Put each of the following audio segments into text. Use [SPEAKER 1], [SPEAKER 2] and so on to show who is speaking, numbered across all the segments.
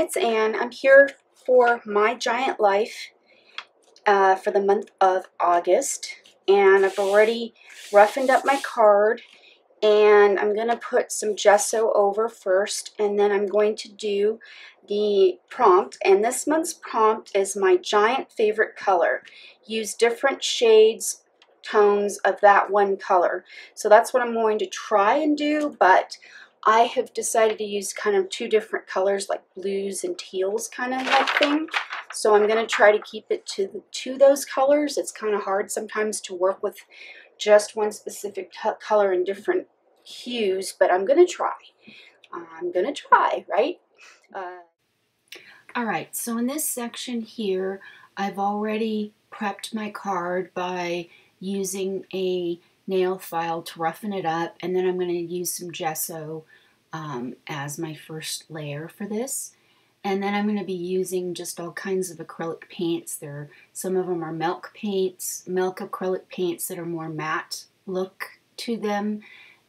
[SPEAKER 1] it's Anne. I'm here for My Giant Life for the month of August, and I've already roughened up my card, and I'm going to put some gesso over first, and then I'm going to do the prompt. And this month's prompt is my giant favorite color. Use different shades, tones of that one color. So that's what I'm going to try and do, but I have decided to use kind of two different colors, like blues and teals kind of like thing. So I'm going to try to keep it to those colors. It's kind of hard sometimes to work with just one specific color in different hues, but I'm going to try. Right? All right, so in this section here, I've already prepped my card by using a nail file to roughen it up, and then I'm going to use some gesso as my first layer for this. And then I'm going to be using just all kinds of acrylic paints. Some of them are milk acrylic paints that are more matte look to them,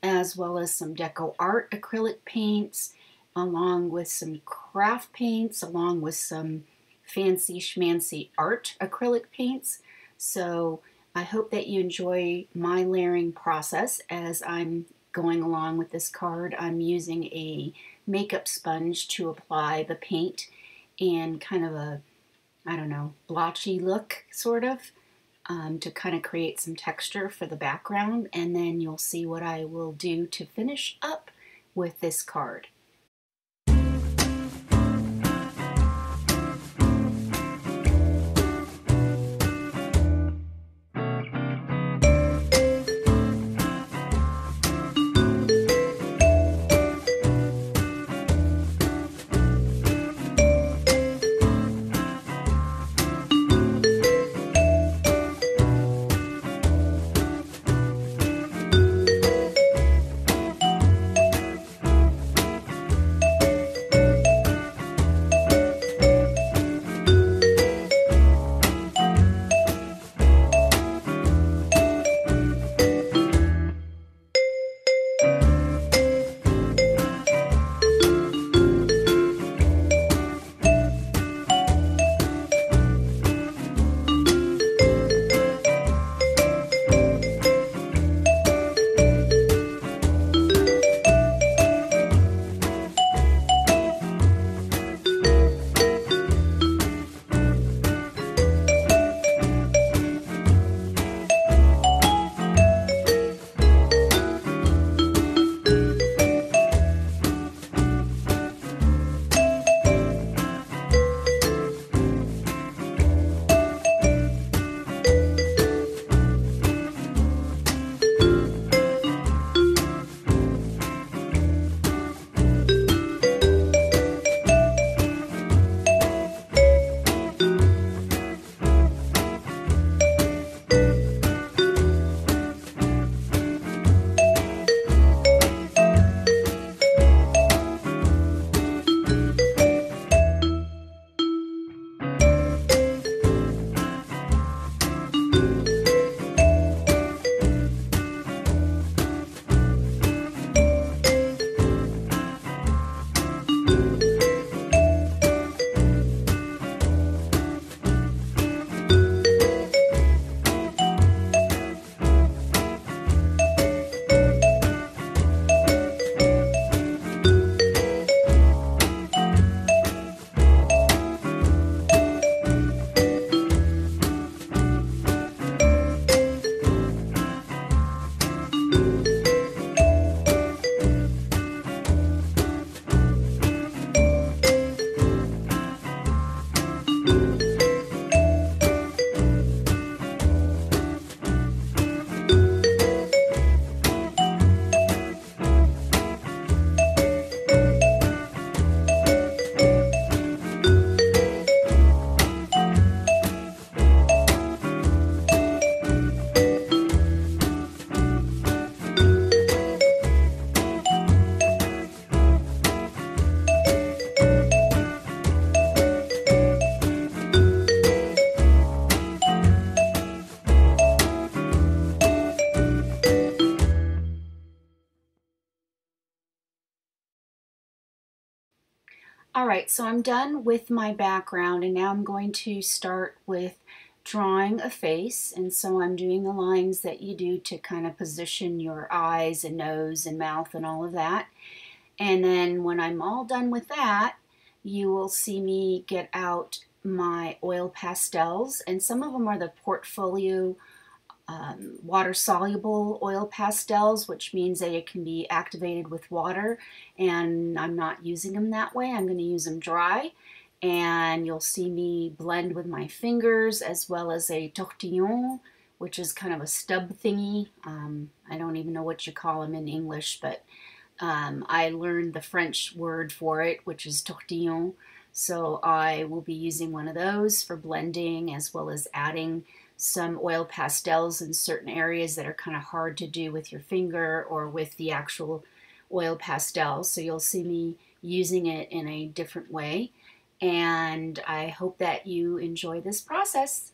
[SPEAKER 1] as well as some deco art acrylic paints, along with some craft paints, along with some fancy schmancy art acrylic paints. So I hope that you enjoy my layering process as I'm going along with this card. I'm using a makeup sponge to apply the paint in kind of a, I don't know, blotchy look, sort of, to kind of create some texture for the background, and then you'll see what I will do to finish up with this card. Alright, so I'm done with my background and now I'm going to start with drawing a face, and so I'm doing the lines that you do to kind of position your eyes and nose and mouth and all of that. And then when I'm all done with that, you will see me get out my oil pastels, and some of them are the portfolio water-soluble oil pastels, which means that it can be activated with water, and I'm not using them that way. I'm going to use them dry, and you'll see me blend with my fingers, as well as a tortillon, which is kind of a stub thingy. I don't even know what you call them in English, but I learned the French word for it, which is tortillon. So I will be using one of those for blending, as well as adding some oil pastels in certain areas that are kind of hard to do with your finger or with the actual oil pastels. So you'll see me using it in a different way. And I hope that you enjoy this process.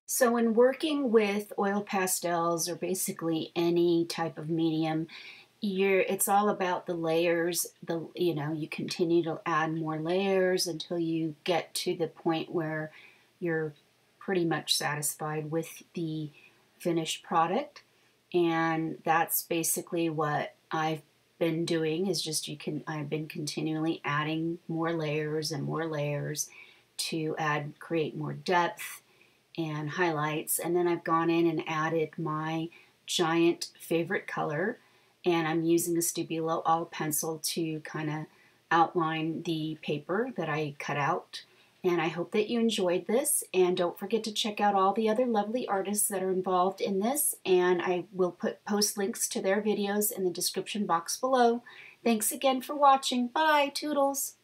[SPEAKER 1] So when working with oil pastels or basically any type of medium, it's all about the layers. You continue to add more layers until you get to the point where you're pretty much satisfied with the finished product. And that's basically what I've been doing, is just I've been continually adding more layers and more layers to create more depth and highlights. And then I've gone in and added my giant favorite color, and I'm using a Stabilo All pencil to kind of outline the paper that I cut out. And I hope that you enjoyed this, and don't forget to check out all the other lovely artists that are involved in this, and I will post links to their videos in the description box below. Thanks again for watching. Bye, Toodles!